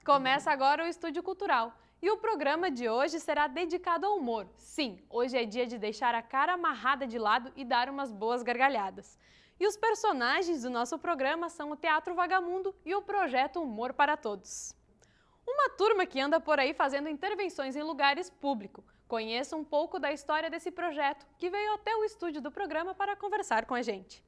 Começa agora o Estúdio Cultural. E o programa de hoje será dedicado ao humor. Sim, hoje é dia de deixar a cara amarrada de lado e dar umas boas gargalhadas. E os personagens do nosso programa são o Teatro Vagamundo e o projeto Humor para Todos. Uma turma que anda por aí fazendo intervenções em lugares públicos. Conheça um pouco da história desse projeto, que veio até o estúdio do programa para conversar com a gente.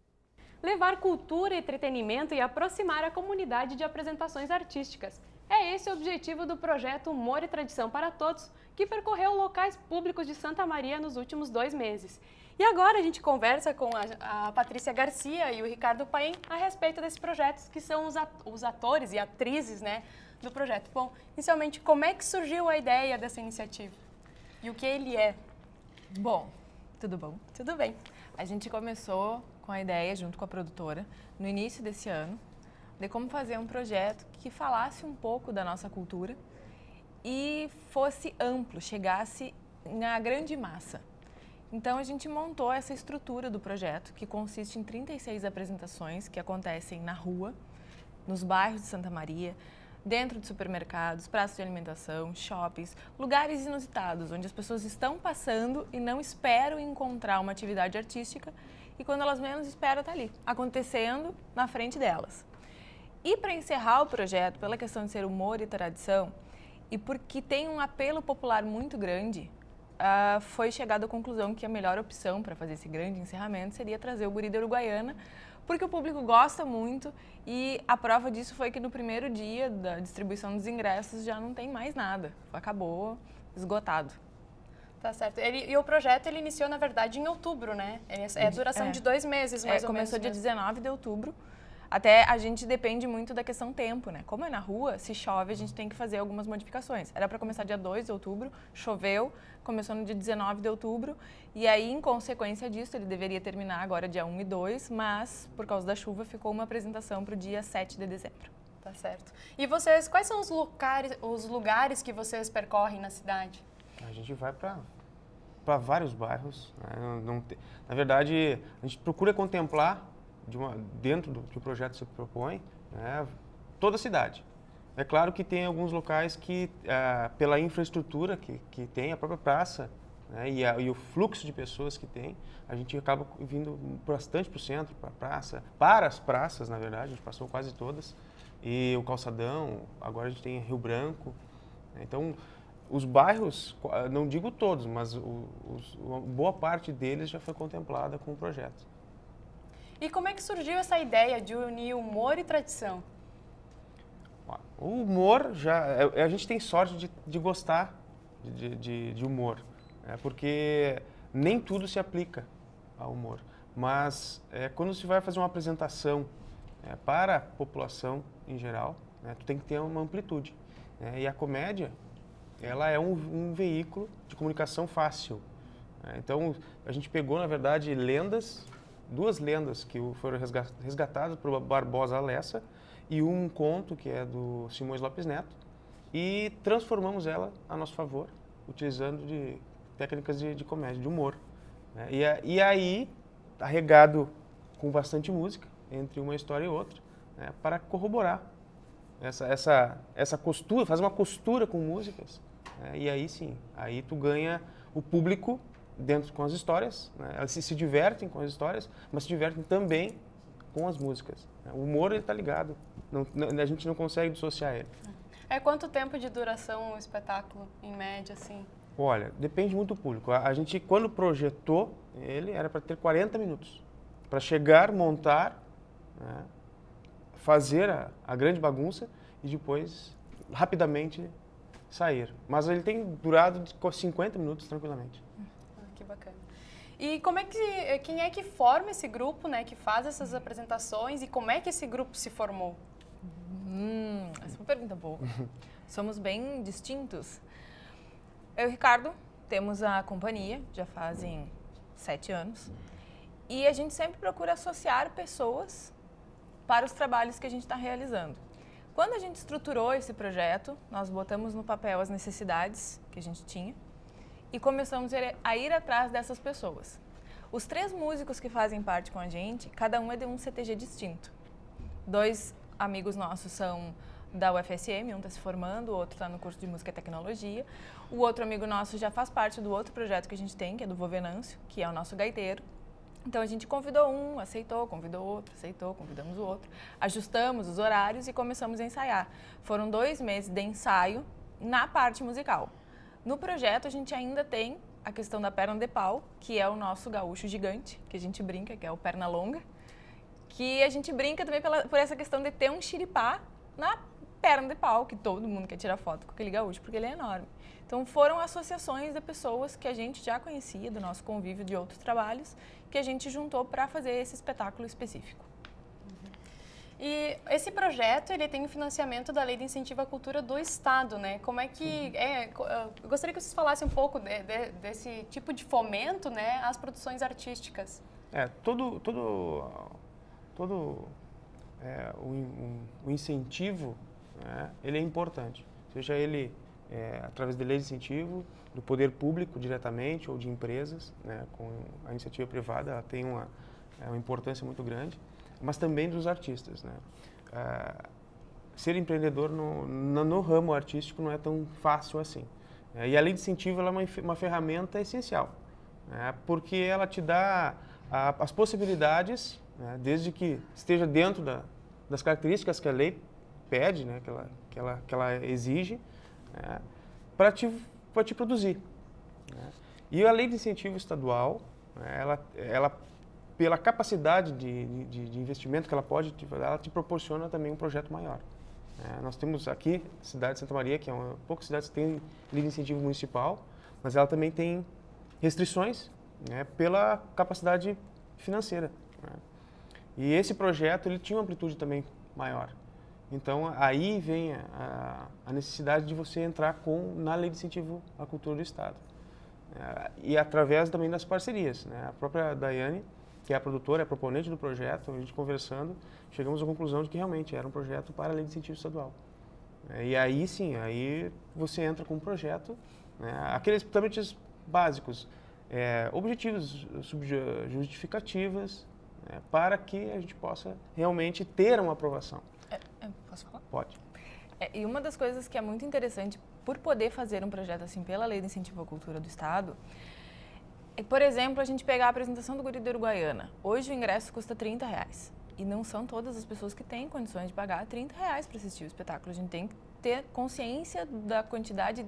Levar cultura e entretenimento e aproximar a comunidade de apresentações artísticas. É esse o objetivo do projeto Humor e Tradição para Todos, que percorreu locais públicos de Santa Maria nos últimos 2 meses. E agora a gente conversa com a Patrícia Garcia e o Ricardo Paim a respeito desses projetos, que são os atores e atrizes, né, do projeto. Bom, inicialmente, como é que surgiu a ideia dessa iniciativa? E o que ele é? Bom, tudo bom? Tudo bem. A gente começou com a ideia, junto com a produtora, no início desse ano, de como fazer um projeto que falasse um pouco da nossa cultura e fosse amplo, chegasse na grande massa. Então a gente montou essa estrutura do projeto, que consiste em 36 apresentações que acontecem na rua, nos bairros de Santa Maria, dentro de supermercados, praças de alimentação, shoppings, lugares inusitados, onde as pessoas estão passando e não esperam encontrar uma atividade artística e quando elas menos esperam está ali, acontecendo na frente delas. E para encerrar o projeto, pela questão de ser humor e tradição, e porque tem um apelo popular muito grande, foi chegado à conclusão que a melhor opção para fazer esse grande encerramento seria trazer o Guri da Uruguaiana, porque o público gosta muito e a prova disso foi que no primeiro dia da distribuição dos ingressos já não tem mais nada, acabou esgotado. Tá certo. E o projeto ele iniciou, na verdade, em outubro, né? É a duração de 2 meses, mais ou menos. Começou dia 19 de outubro. Até a gente depende muito da questão tempo, né? Como é na rua, se chove, a gente tem que fazer algumas modificações. Era para começar dia 2 de outubro, choveu, começou no dia 19 de outubro, e aí, em consequência disso, ele deveria terminar agora dia 1 e 2, mas, por causa da chuva, ficou uma apresentação para o dia 7 de dezembro. Tá certo. E vocês, quais são os lugares que vocês percorrem na cidade? A gente vai para vários bairros, né? Na verdade, a gente procura contemplar dentro do que o projeto se propõe, né, toda a cidade. É claro que tem alguns locais que, pela infraestrutura que tem, a própria praça, né, e o fluxo de pessoas que tem, a gente acaba vindo bastante para o centro, para a praça, para as praças, na verdade, a gente passou quase todas, e o Calçadão, agora a gente tem Rio Branco. Então, os bairros, não digo todos, mas uma boa parte deles já foi contemplada com o projeto. E como é que surgiu essa ideia de unir humor e tradição? O humor, a gente tem sorte de gostar de humor, né? Porque nem tudo se aplica ao humor. Mas quando se vai fazer uma apresentação para a população em geral, né, tu tem que ter uma amplitude, né? E a comédia, ela é um veículo de comunicação fácil, né? Então, a gente pegou, na verdade, duas lendas que foram resgatadas por Barbosa Lessa e um conto que é do Simões Lopes Neto e transformamos ela a nosso favor, utilizando de técnicas de comédia, de humor, né? E aí, arregado com bastante música, entre uma história e outra, né, para corroborar essa costura, fazer uma costura com músicas, né? E aí sim, aí tu ganha o público dentro com as histórias, né? Elas se divertem com as histórias, mas se divertem também com as músicas. O humor, ele está ligado, a gente não consegue dissociar ele. Quanto tempo de duração o espetáculo, em média, assim? Olha, depende muito do público. A gente, quando projetou, ele era para ter 40 minutos. Para chegar, montar, né, fazer a grande bagunça e depois, rapidamente, sair. Mas ele tem durado 50 minutos tranquilamente. Que bacana. E quem é que forma esse grupo, né, que faz essas apresentações e como é que esse grupo se formou? Essa é uma pergunta boa. Somos bem distintos. Eu e o Ricardo temos a companhia, já fazem 7 anos, e a gente sempre procura associar pessoas para os trabalhos que a gente está realizando. Quando a gente estruturou esse projeto, nós botamos no papel as necessidades que a gente tinha, e começamos a ir atrás dessas pessoas. Os 3 músicos que fazem parte com a gente, cada um é de um CTG distinto. 2 amigos nossos são da UFSM, um está se formando, o outro está no curso de Música e Tecnologia. O outro amigo nosso já faz parte do outro projeto que a gente tem, que é do Vô Venâncio, que é o nosso gaiteiro. Então a gente convidou um, aceitou, convidou outro, aceitou, convidamos o outro. Ajustamos os horários e começamos a ensaiar. Foram 2 meses de ensaio na parte musical. No projeto a gente ainda tem a questão da perna de pau, que é o nosso gaúcho gigante, que a gente brinca, que é o perna longa, que a gente brinca também por essa questão de ter um xiripá na perna de pau, que todo mundo quer tirar foto com aquele gaúcho, porque ele é enorme. Então foram associações de pessoas que a gente já conhecia, do nosso convívio de outros trabalhos, que a gente juntou para fazer esse espetáculo específico. E esse projeto, ele tem o financiamento da Lei de Incentivo à Cultura do Estado, né? Como é que eu gostaria que vocês falassem um pouco desse tipo de fomento, né, às produções artísticas. O incentivo, né, ele é importante, seja ele através de lei de incentivo, do poder público diretamente ou de empresas, né, com a iniciativa privada, ela tem uma importância muito grande, mas também dos artistas, né. Ser empreendedor no ramo artístico não é tão fácil assim. E a lei de incentivo ela é uma ferramenta essencial, né, porque ela te dá as possibilidades, né, desde que esteja dentro das características que a lei pede, né, que ela exige, né, para te produzir. Né. E a lei de incentivo estadual, né, ela pela capacidade de investimento que ela pode te dar, ela te proporciona também um projeto maior. Nós temos aqui a cidade de Santa Maria, que é uma poucas cidades que tem lei de incentivo municipal, mas ela também tem restrições, né, pela capacidade financeira. Né. E esse projeto ele tinha uma amplitude também maior. Então, aí vem a necessidade de você entrar na Lei de Incentivo à Cultura do Estado. E através também das parcerias. Né? A própria Daiane, que é a produtora, é a proponente do projeto, a gente conversando, chegamos à conclusão de que realmente era um projeto para a Lei de Incentivo Estadual. E aí sim, aí você entra com um projeto, né? Aqueles trâmites básicos, objetivos, justificativas, né? Para que a gente possa realmente ter uma aprovação. Posso falar? Pode. E uma das coisas que é muito interessante por poder fazer um projeto assim pela Lei de Incentivo à Cultura do Estado é, por exemplo, a gente pegar a apresentação do Guri da Uruguaiana. Hoje o ingresso custa R$30 e não são todas as pessoas que têm condições de pagar R$30 para assistir o espetáculo. A gente tem que ter consciência da quantidade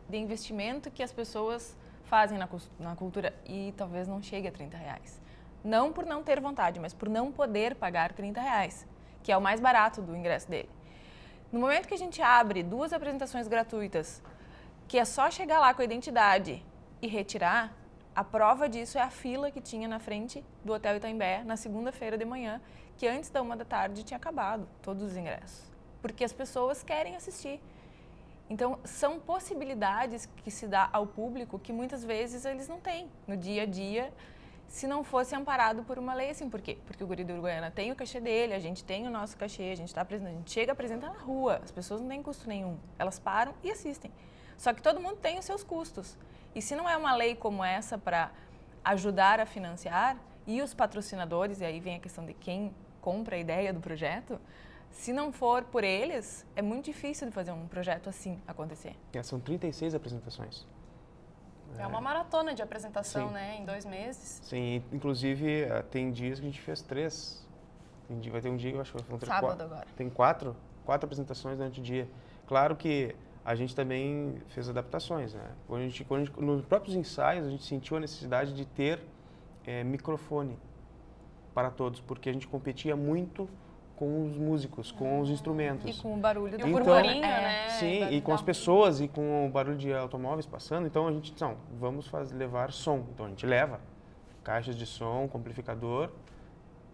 de investimento que as pessoas fazem na cultura e talvez não chegue a R$30. Não por não ter vontade, mas por não poder pagar R$30, que é o mais barato do ingresso dele. No momento que a gente abre 2 apresentações gratuitas, que é só chegar lá com a identidade e retirar, a prova disso é a fila que tinha na frente do Hotel Itaimbé na segunda-feira de manhã, que antes da 1 da tarde tinha acabado todos os ingressos, porque as pessoas querem assistir. Então, são possibilidades que se dá ao público que muitas vezes eles não têm no dia a dia, se não fosse amparado por uma lei assim. Por quê? Porque o Guri da Uruguaiana tem o cachê dele, a gente tem o nosso cachê, a gente chega a apresentar na rua, as pessoas não têm custo nenhum, elas param e assistem. Só que todo mundo tem os seus custos. E se não é uma lei como essa para ajudar a financiar, e os patrocinadores, e aí vem a questão de quem compra a ideia do projeto, se não for por eles, é muito difícil de fazer um projeto assim acontecer. São 36 apresentações. É uma maratona de apresentação, Sim. né? Em 2 meses. Sim, inclusive tem dias que a gente fez 3. Vai ter um dia, eu acho que vão ter Sábado 4. agora. Tem 4 apresentações durante o dia. Claro que a gente também fez adaptações, né? Nos próprios ensaios, a gente sentiu a necessidade de ter microfone para todos, porque a gente competia muito com os músicos, com os instrumentos. E com o barulho do burburinho, né? Sim, e com as pessoas e com o barulho de automóveis passando. Então a gente, vamos levar som. Então a gente leva caixas de som, com amplificador.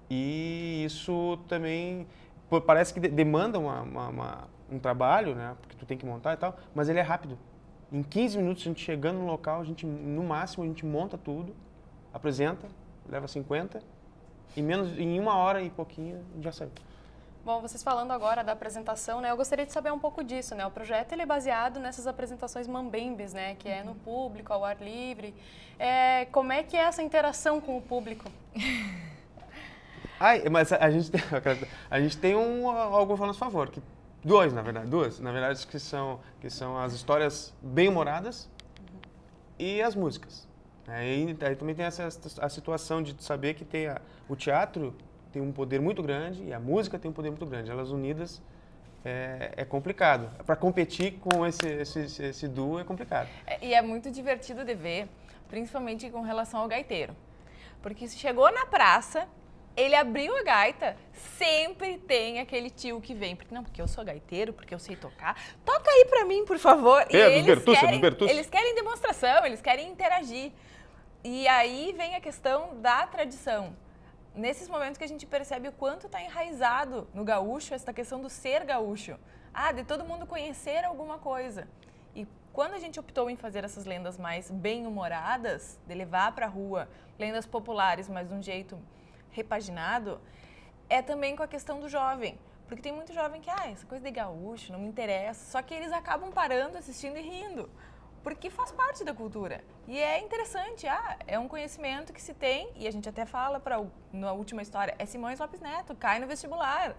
E isso também parece que demanda um trabalho, né? Porque tu tem que montar e tal, mas ele é rápido. Em 15 minutos, a gente chegando no local, no máximo, a gente monta tudo, apresenta, leva 50, e em 1 hora e pouquinho já saiu. Bom, vocês falando agora da apresentação, né? Eu gostaria de saber um pouco disso, né? O projeto ele é baseado nessas apresentações mambembes, né? Que é no público, ao ar livre. Como é que é essa interação com o público? Mas a gente tem algo a nosso favor, que Duas. Na verdade, que são as histórias bem-humoradas e as músicas. Aí também tem a situação de saber que o teatro tem um poder muito grande e a música tem um poder muito grande. Elas unidas é complicado. Para competir com esse duo é complicado. E é muito divertido de ver, principalmente com relação ao gaiteiro. Porque se chegou na praça, ele abriu a gaita, sempre tem aquele tio que vem. Porque eu sou gaiteiro, porque eu sei tocar. Toca aí pra mim, por favor. E eles querem demonstração, eles querem interagir. E aí vem a questão da tradição. Nesses momentos que a gente percebe o quanto está enraizado no gaúcho, essa questão do ser gaúcho. De todo mundo conhecer alguma coisa. E quando a gente optou em fazer essas lendas mais bem-humoradas, de levar para a rua, lendas populares, mas de um jeito repaginado, é também com a questão do jovem. Porque tem muito jovem que, essa coisa de gaúcho não me interessa. Só que eles acabam parando, assistindo e rindo. Porque faz parte da cultura. E é interessante, é um conhecimento que se tem, e a gente até fala na última história, é Simões Lopes Neto, cai no vestibular.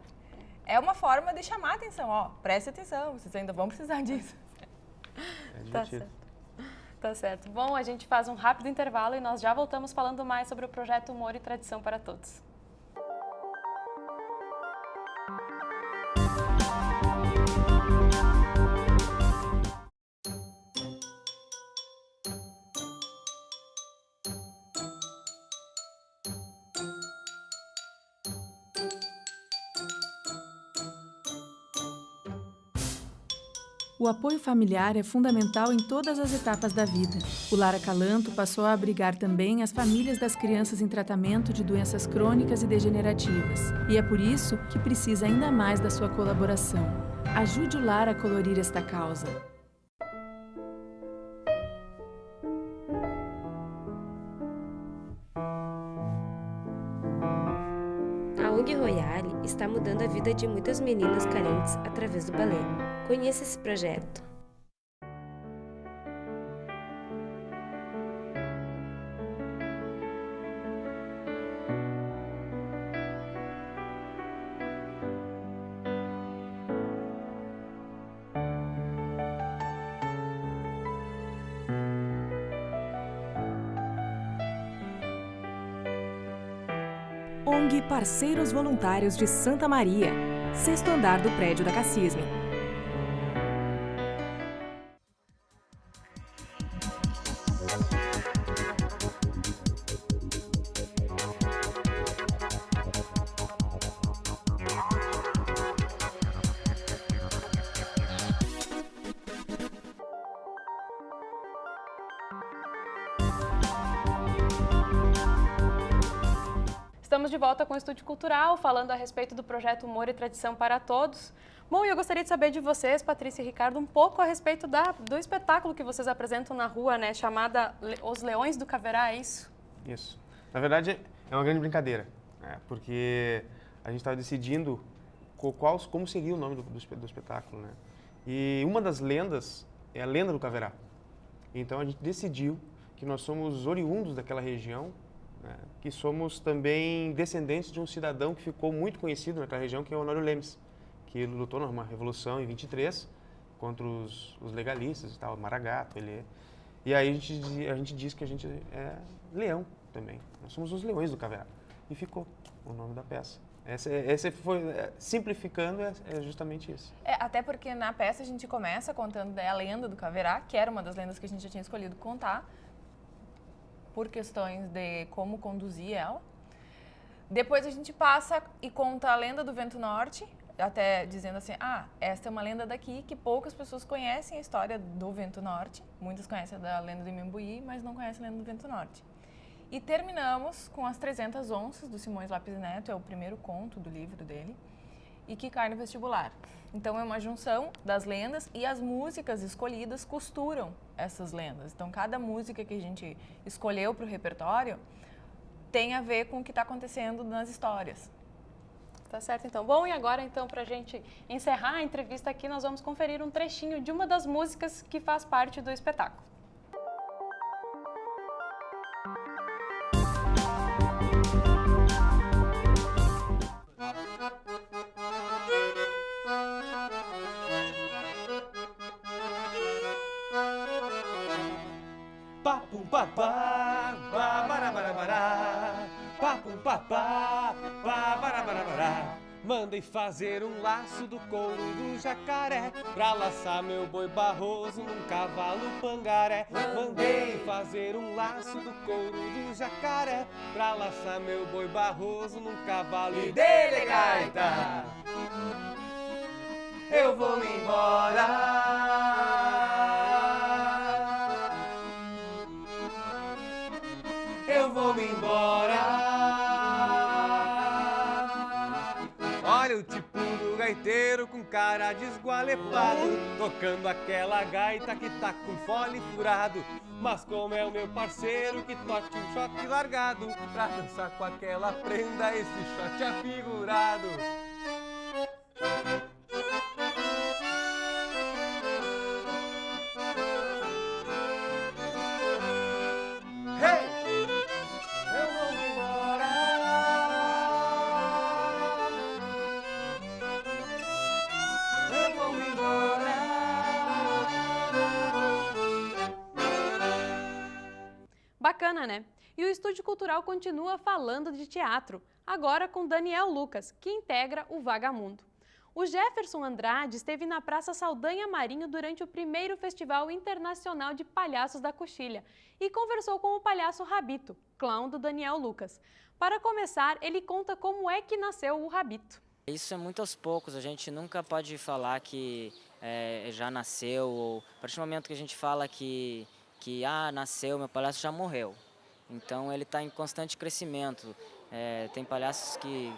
É uma forma de chamar a atenção, preste atenção, vocês ainda vão precisar disso. É divertido. Tá certo. Bom, a gente faz um rápido intervalo e nós já voltamos falando mais sobre o projeto Humor e Tradição para Todos. O apoio familiar é fundamental em todas as etapas da vida. O Lar Acalanto passou a abrigar também as famílias das crianças em tratamento de doenças crônicas e degenerativas. E é por isso que precisa ainda mais da sua colaboração. Ajude o Lar a colorir esta causa. A ONG Royale está mudando a vida de muitas meninas carentes através do balé. Conheça esse projeto. ONG Parceiros Voluntários de Santa Maria, 6º andar do prédio da Cassisme. Estamos de volta com o Estúdio Cultural, falando a respeito do projeto Humor e Tradição para Todos. Bom, e eu gostaria de saber de vocês, Patrícia e Ricardo, um pouco a respeito do espetáculo que vocês apresentam na rua, né, chamada Os Leões do Caverá, é isso? Isso. Na verdade, é uma grande brincadeira, porque a gente estava decidindo como seria o nome do espetáculo, né? E uma das lendas é a lenda do Caverá. Então a gente decidiu que nós somos oriundos daquela região, que somos também descendentes de um cidadão que ficou muito conhecido naquela região, que é o Honório Lemes, que lutou numa revolução em 23 contra os legalistas e tal, Maragato, ele. E aí a gente diz que a gente é leão também. Nós somos os leões do Caverá. E ficou o nome da peça. Essa foi, simplificando, é justamente isso. Até porque na peça a gente começa contando a lenda do Caverá, que era uma das lendas que a gente já tinha escolhido contar, por questões de como conduzir ela. Depois a gente passa e conta a lenda do Vento Norte, até dizendo assim, esta é uma lenda daqui, que poucas pessoas conhecem a história do Vento Norte. Muitas conhecem a da lenda do Imembuí, mas não conhecem a lenda do Vento Norte. E terminamos com As 300 Onças, do Simões Lopes Neto, é o primeiro conto do livro dele, e que cai no vestibular. Então é uma junção das lendas e as músicas escolhidas costuram essas lendas. Então cada música que a gente escolheu para o repertório tem a ver com o que está acontecendo nas histórias. Tá certo, então. Bom, e agora, então, para a gente encerrar a entrevista aqui, nós vamos conferir um trechinho de uma das músicas que faz parte do espetáculo. Mandei fazer um laço do couro do jacaré pra laçar meu boi Barroso num cavalo pangaré. Mandei fazer um laço do couro do jacaré pra laçar meu boi Barroso num cavalo e dele gaita. Eu vou me embora. Eu vou me embora. Olha o tipo do gaiteiro com cara de esgualepado, tocando aquela gaita que tá com fole furado. Mas como é o meu parceiro que toque um shot largado pra dançar com aquela prenda esse shot afigurado. Bacana, né? E o Estúdio Cultural continua falando de teatro, agora com Daniel Lucas, que integra o Vagamundo. O Jefferson Andrade esteve na Praça Saldanha Marinho durante o primeiro Festival Internacional de Palhaços da Coxilha e conversou com o palhaço Rabito, clown do Daniel Lucas. Para começar, ele conta como é que nasceu o Rabito. Isso é muito aos poucos, a gente nunca pode falar que já nasceu, ou a partir do momento que a gente fala que nasceu, meu palhaço já morreu. Então ele está em constante crescimento. Tem palhaços que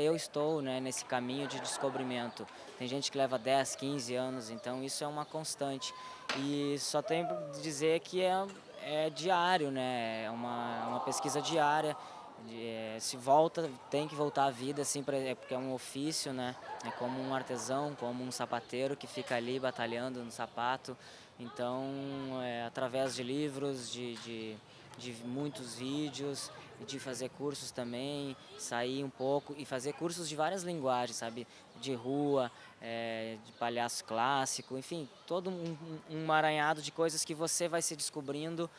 eu estou, né, nesse caminho de descobrimento. Tem gente que leva 10, 15 anos, então isso é uma constante. E só tenho para dizer que é diário, né? É uma pesquisa diária. Se volta, tem que voltar à vida, assim, porque é um ofício, né? É como um artesão, como um sapateiro que fica ali batalhando no sapato. Então, através de livros, de muitos vídeos, de fazer cursos também, sair um pouco e fazer cursos de várias linguagens, sabe? De rua, de palhaço clássico, enfim, todo um emaranhado de coisas que você vai se descobrindo.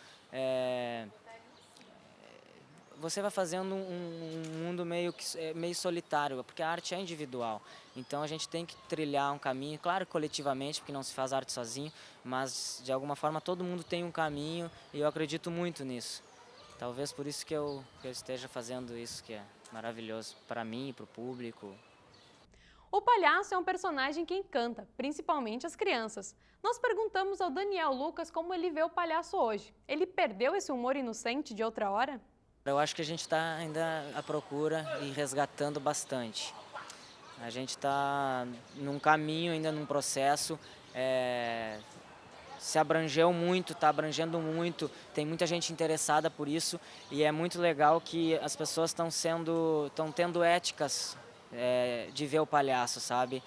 Você vai fazendo um mundo meio solitário, porque a arte é individual. Então a gente tem que trilhar um caminho, claro, coletivamente, porque não se faz arte sozinho, mas de alguma forma todo mundo tem um caminho e eu acredito muito nisso. Talvez por isso que eu esteja fazendo isso, que é maravilhoso para mim e para o público. O palhaço é um personagem que encanta, principalmente as crianças. Nós perguntamos ao Daniel Lucas como ele vê o palhaço hoje. Ele perdeu esse humor inocente de outra hora? Eu acho que a gente está ainda à procura e resgatando bastante. A gente está num caminho, ainda num processo, se abrangeu muito, está abrangendo muito, tem muita gente interessada por isso e é muito legal que as pessoas estão tendo éticas de ver o palhaço, sabe?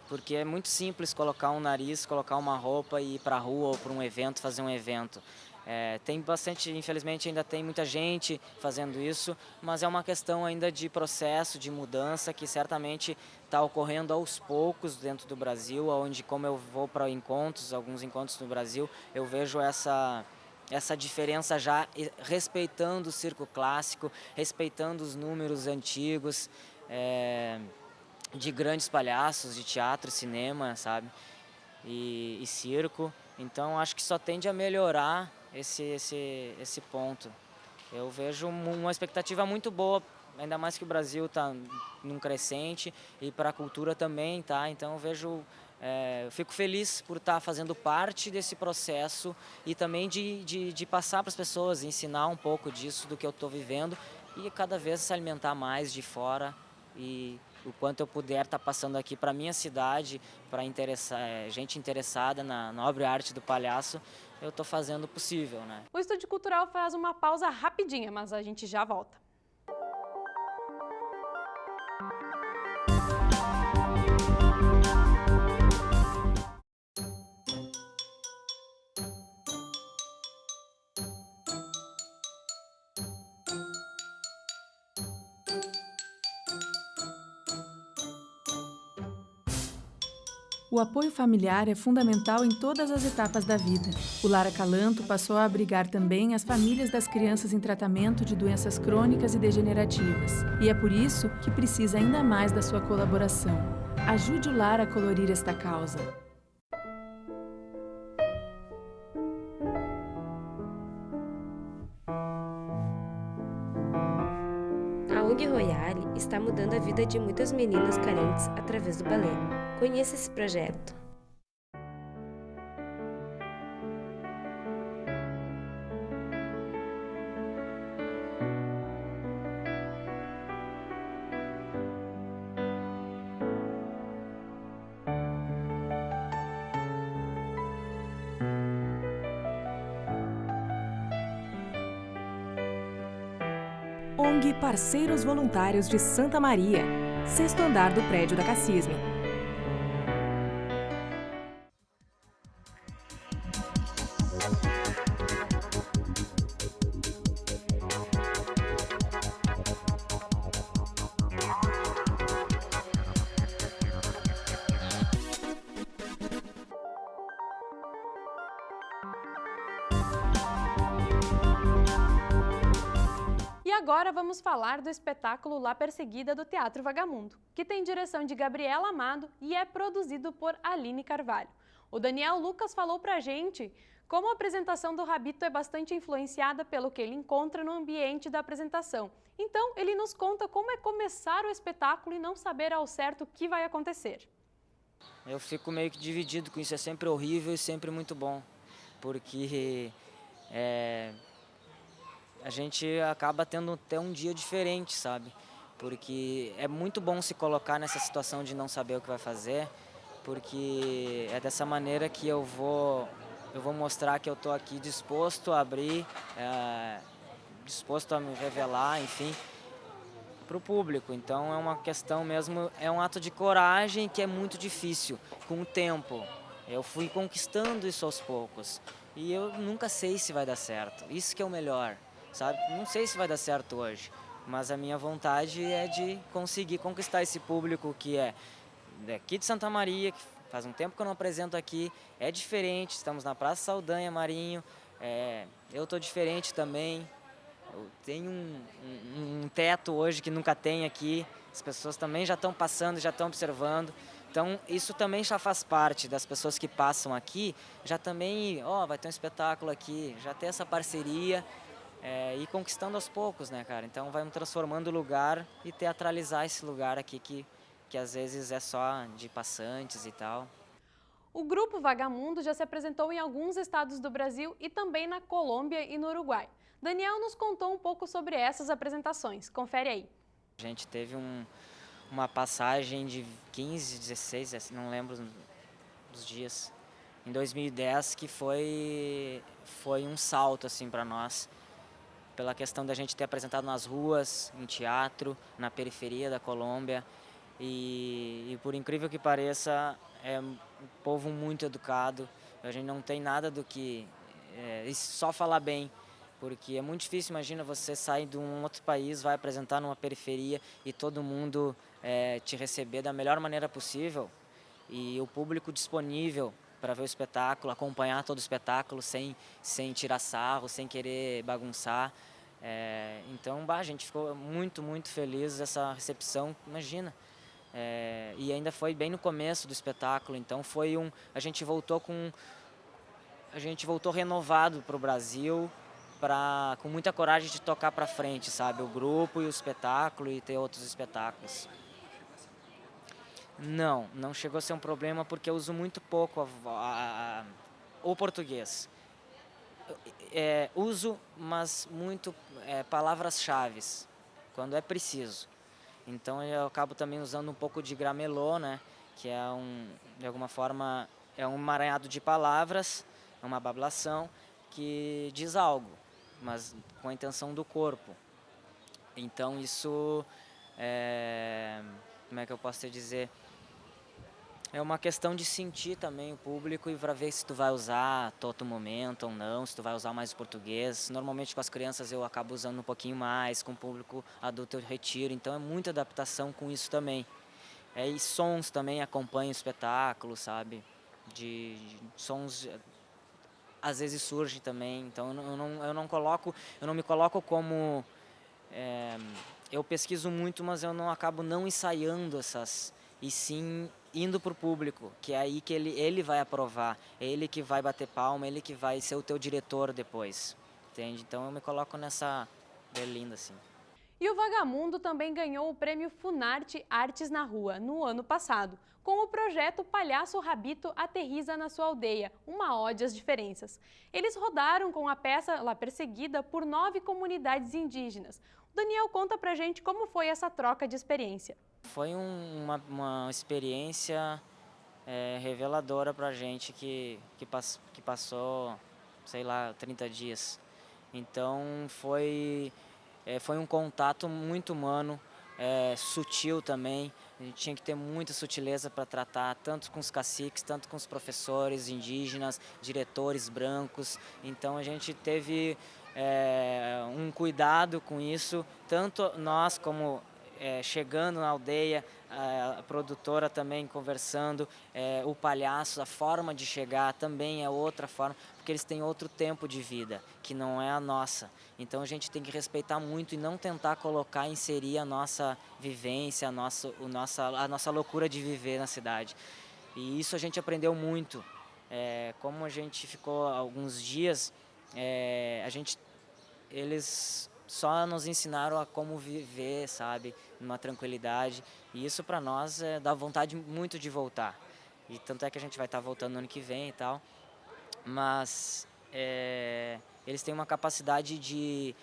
Porque é muito simples colocar um nariz, colocar uma roupa e ir para a rua ou para um evento, fazer um evento. Tem bastante, infelizmente ainda tem muita gente fazendo isso, mas é uma questão ainda de processo, de mudança, que certamente está ocorrendo aos poucos dentro do Brasil, onde como eu vou para alguns encontros no Brasil, eu vejo essa diferença já respeitando o circo clássico, respeitando os números antigos, de grandes palhaços, de teatro, cinema, sabe? E circo. Então acho que só tende a melhorar esse ponto. Eu vejo uma expectativa muito boa, ainda mais que o Brasil está num crescente e para a cultura também, tá? Então eu vejo, eu fico feliz por estar fazendo parte desse processo e também de passar para as pessoas, ensinar um pouco disso, do que eu estou vivendo e cada vez se alimentar mais de fora e o quanto eu puder estar passando aqui para a minha cidade, para gente interessada na nobre arte do palhaço, eu estou fazendo o possível, né? O Estúdio Cultural faz uma pausa rapidinha, mas a gente já volta. O apoio familiar é fundamental em todas as etapas da vida. O Lar Acalanto passou a abrigar também as famílias das crianças em tratamento de doenças crônicas e degenerativas. E é por isso que precisa ainda mais da sua colaboração. Ajude o lar a colorir esta causa. A ONG Royale está mudando a vida de muitas meninas carentes através do balé. Conheça esse projeto. ONG Parceiros Voluntários de Santa Maria, 6º andar do prédio da Cassisme. E agora vamos falar do espetáculo La Perseguida do Teatro Vagamundo, que tem direção de Gabriela Amado e é produzido por Aline Carvalho. O Daniel Lucas falou pra gente como a apresentação do Rabito é bastante influenciada pelo que ele encontra no ambiente da apresentação. Então, ele nos conta como é começar o espetáculo e não saber ao certo o que vai acontecer. Eu fico meio que dividido com isso, é sempre horrível e sempre muito bom, porque a gente acaba tendo até um dia diferente, sabe? Porque é muito bom se colocar nessa situação de não saber o que vai fazer, porque é dessa maneira que eu vou mostrar que eu estou aqui disposto a abrir, disposto a me revelar, enfim, para o público. Então é uma questão mesmo, é um ato de coragem que é muito difícil, com o tempo. Eu fui conquistando isso aos poucos e eu nunca sei se vai dar certo, isso que é o melhor. Sabe? Não sei se vai dar certo hoje, mas a minha vontade é de conseguir conquistar esse público que é daqui de Santa Maria, que faz um tempo que eu não apresento aqui, é diferente, estamos na Praça Saldanha, Marinho, eu estou diferente também, eu tenho um teto hoje que nunca tem aqui, as pessoas também já estão passando, já estão observando, então isso também já faz parte das pessoas que passam aqui, já também, vai ter um espetáculo aqui, já tem essa parceria, e conquistando aos poucos, né, cara? Então vai me transformando o lugar e teatralizar esse lugar aqui que às vezes é só de passantes e tal. O Grupo Vagamundo já se apresentou em alguns estados do Brasil e também na Colômbia e no Uruguai. Daniel nos contou um pouco sobre essas apresentações. Confere aí. A gente teve uma passagem de 15, 16, não lembro dos dias, em 2010, que foi um salto assim para nós. Pela questão da gente ter apresentado nas ruas, em teatro, na periferia da Colômbia. E por incrível que pareça, é um povo muito educado. A gente não tem nada do que... só falar bem, porque é muito difícil. Imagina você sair de um outro país, vai apresentar numa periferia e todo mundo te receber da melhor maneira possível. E o público disponível para ver o espetáculo, acompanhar todo o espetáculo sem tirar sarro, sem querer bagunçar. Então, a gente ficou muito, muito feliz dessa recepção, imagina. E ainda foi bem no começo do espetáculo, então a gente voltou renovado para o Brasil, com muita coragem de tocar para frente, sabe? O grupo e o espetáculo e ter outros espetáculos. Não chegou a ser um problema porque eu uso muito pouco o português. Uso, mas muito palavras-chave, quando é preciso. Então eu acabo também usando um pouco de gramelô, né? Que é de alguma forma, é um emaranhado de palavras, é uma bablação que diz algo, mas com a intenção do corpo. Então isso, como é que eu posso te dizer? É uma questão de sentir também o público e para ver se tu vai usar a todo momento ou não, se tu vai usar mais o português. Normalmente com as crianças eu acabo usando um pouquinho mais, com o público adulto eu retiro, então é muita adaptação com isso também. E sons também acompanham o espetáculo, sabe? De sons às vezes surge também, então eu não me coloco como eu pesquiso muito, mas eu não acabo não ensaiando essas, e sim indo para o público, que é aí que ele vai aprovar, é ele que vai bater palma, ele que vai ser o teu diretor depois, entende? Então eu me coloco nessa berlinda assim. E o Vagamundo também ganhou o prêmio Funarte Artes na Rua no ano passado, com o projeto Palhaço Rabito Aterriza na Sua Aldeia, uma ode às diferenças. Eles rodaram com a peça lá perseguida por 9 comunidades indígenas. O Daniel conta pra gente como foi essa troca de experiência. Foi uma experiência reveladora pra gente que passou, sei lá, 30 dias. Então foi um contato muito humano, sutil também. A gente tinha que ter muita sutileza para tratar, tanto com os caciques, tanto com os professores indígenas, diretores brancos. Então a gente teve um cuidado com isso, tanto nós como chegando na aldeia, a produtora também conversando, o palhaço, a forma de chegar também é outra forma, porque eles têm outro tempo de vida, que não é a nossa. Então a gente tem que respeitar muito e não tentar inserir a nossa vivência, a nossa loucura de viver na cidade. E isso a gente aprendeu muito. Como a gente ficou alguns dias, eles só nos ensinaram a como viver, sabe, numa tranquilidade. E isso para nós dá vontade muito de voltar. E tanto é que a gente vai estar voltando no ano que vem e tal. Mas eles têm uma capacidade de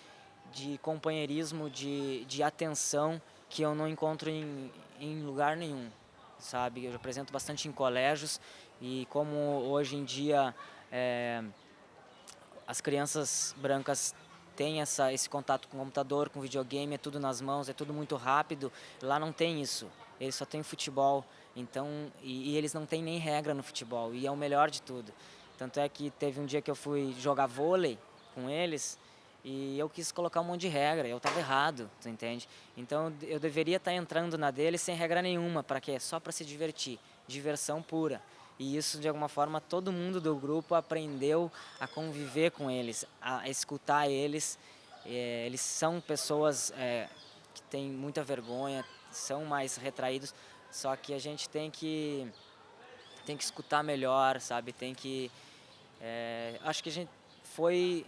companheirismo, de atenção que eu não encontro em lugar nenhum, sabe? Eu apresento bastante em colégios e como hoje em dia as crianças brancas tem esse contato com o computador, com o videogame, é tudo nas mãos, é tudo muito rápido. Lá não tem isso, eles só têm futebol, então, e eles não têm nem regra no futebol, e é o melhor de tudo. Tanto é que teve um dia que eu fui jogar vôlei com eles e eu quis colocar um monte de regra, eu estava errado, tu entende? Então eu deveria estar entrando na deles sem regra nenhuma, para quê? Só para se divertir, diversão pura. E isso, de alguma forma, todo mundo do grupo aprendeu a conviver com eles, a escutar eles. Eles são pessoas que têm muita vergonha, são mais retraídos, só que a gente tem que escutar melhor, sabe? Acho que a gente foi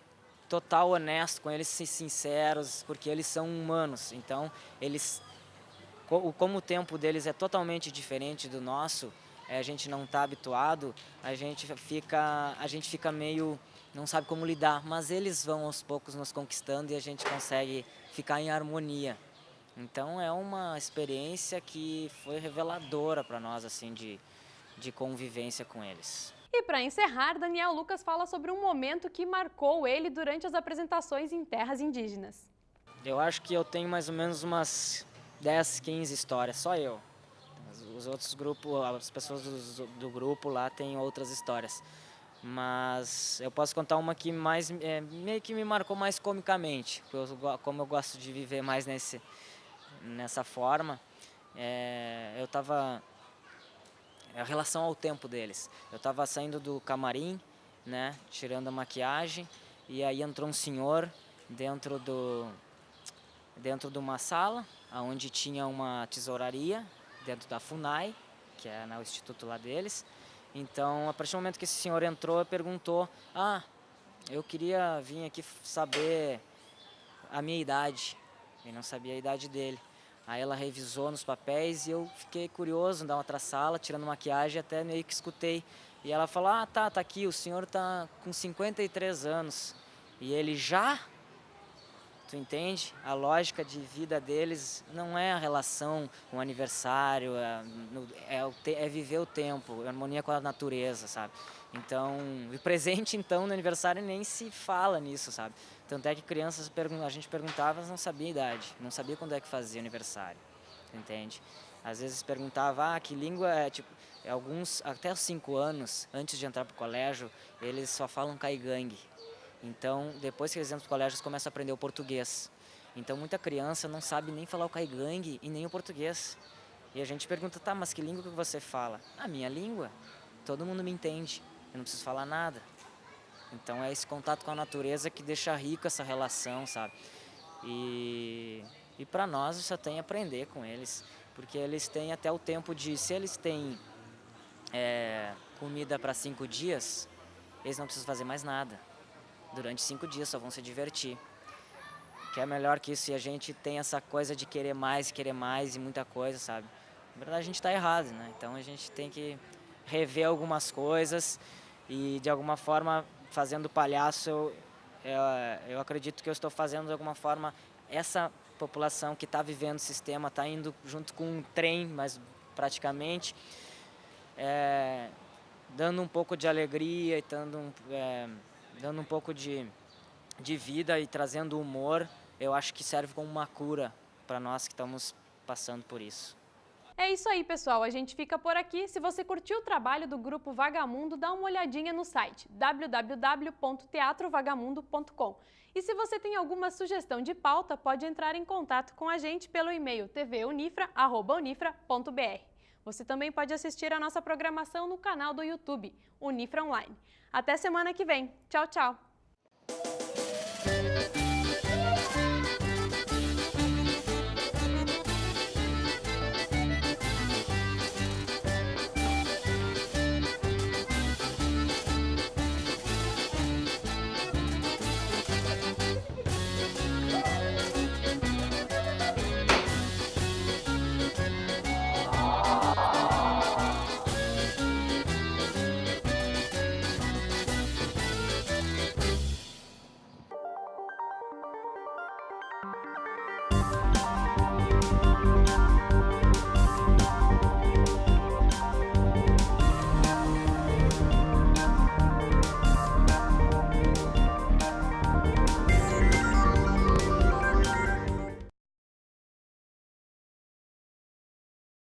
total honesto com eles, sinceros, porque eles são humanos. Então, como o tempo deles é totalmente diferente do nosso, a gente não está habituado, a gente fica meio, não sabe como lidar, mas eles vão aos poucos nos conquistando e a gente consegue ficar em harmonia. Então é uma experiência que foi reveladora para nós, assim, de convivência com eles. E para encerrar, Daniel Lucas fala sobre um momento que marcou ele durante as apresentações em terras indígenas. Eu acho que eu tenho mais ou menos umas 10, 15 histórias, só eu. Os outros grupos, as pessoas do grupo lá têm outras histórias. Mas eu posso contar uma que meio que me marcou mais comicamente, como eu gosto de viver mais nessa forma. Eu estava... A relação ao tempo deles. Eu estava saindo do camarim, né, tirando a maquiagem, e aí entrou um senhor dentro de uma sala, onde tinha uma tesouraria, dentro da FUNAI, que é o instituto lá deles. Então, a partir do momento que esse senhor entrou, perguntou: eu queria vir aqui saber a minha idade. Eu não sabia a idade dele. Aí ela revisou nos papéis e eu fiquei curioso, na outra sala, tirando maquiagem, até meio que escutei. E ela falou: tá aqui, o senhor tá com 53 anos. E ele já... Tu entende? A lógica de vida deles não é a relação, um aniversário, é viver o tempo, harmonia com a natureza, sabe? Então, o presente, então, no aniversário nem se fala nisso, sabe? Tanto é que crianças, a gente perguntava, mas não sabia a idade, não sabia quando é que fazia aniversário, entende? Às vezes perguntava, que língua é, tipo, alguns, até os 5 anos, antes de entrar pro colégio, eles só falam caigangue. Então, depois que eles entram no colégio, eles começam a aprender o português. Então, muita criança não sabe nem falar o caigangue e nem o português. E a gente pergunta, tá, mas que língua que você fala? A minha língua. Todo mundo me entende, eu não preciso falar nada. Então é esse contato com a natureza que deixa rico essa relação, sabe? E para nós só tem a aprender com eles, porque eles têm até o tempo de, se eles têm comida para 5 dias, eles não precisam fazer mais nada. Durante 5 dias só vão se divertir. Que é melhor que isso, e a gente tem essa coisa de querer mais e muita coisa, sabe? Na verdade a gente está errado, né? Então a gente tem que rever algumas coisas e de alguma forma, fazendo palhaço, eu acredito que eu estou fazendo de alguma forma essa população que está vivendo o sistema, está indo junto com um trem, mas praticamente, dando um pouco de alegria e dando um pouco de vida e trazendo humor, eu acho que serve como uma cura para nós que estamos passando por isso. É isso aí, pessoal. A gente fica por aqui. Se você curtiu o trabalho do Grupo Vagamundo, dá uma olhadinha no site www.teatrovagamundo.com. E se você tem alguma sugestão de pauta, pode entrar em contato com a gente pelo e-mail tv.unifra@unifra.br. Você também pode assistir a nossa programação no canal do YouTube, Unifra Online. Até semana que vem. Tchau, tchau!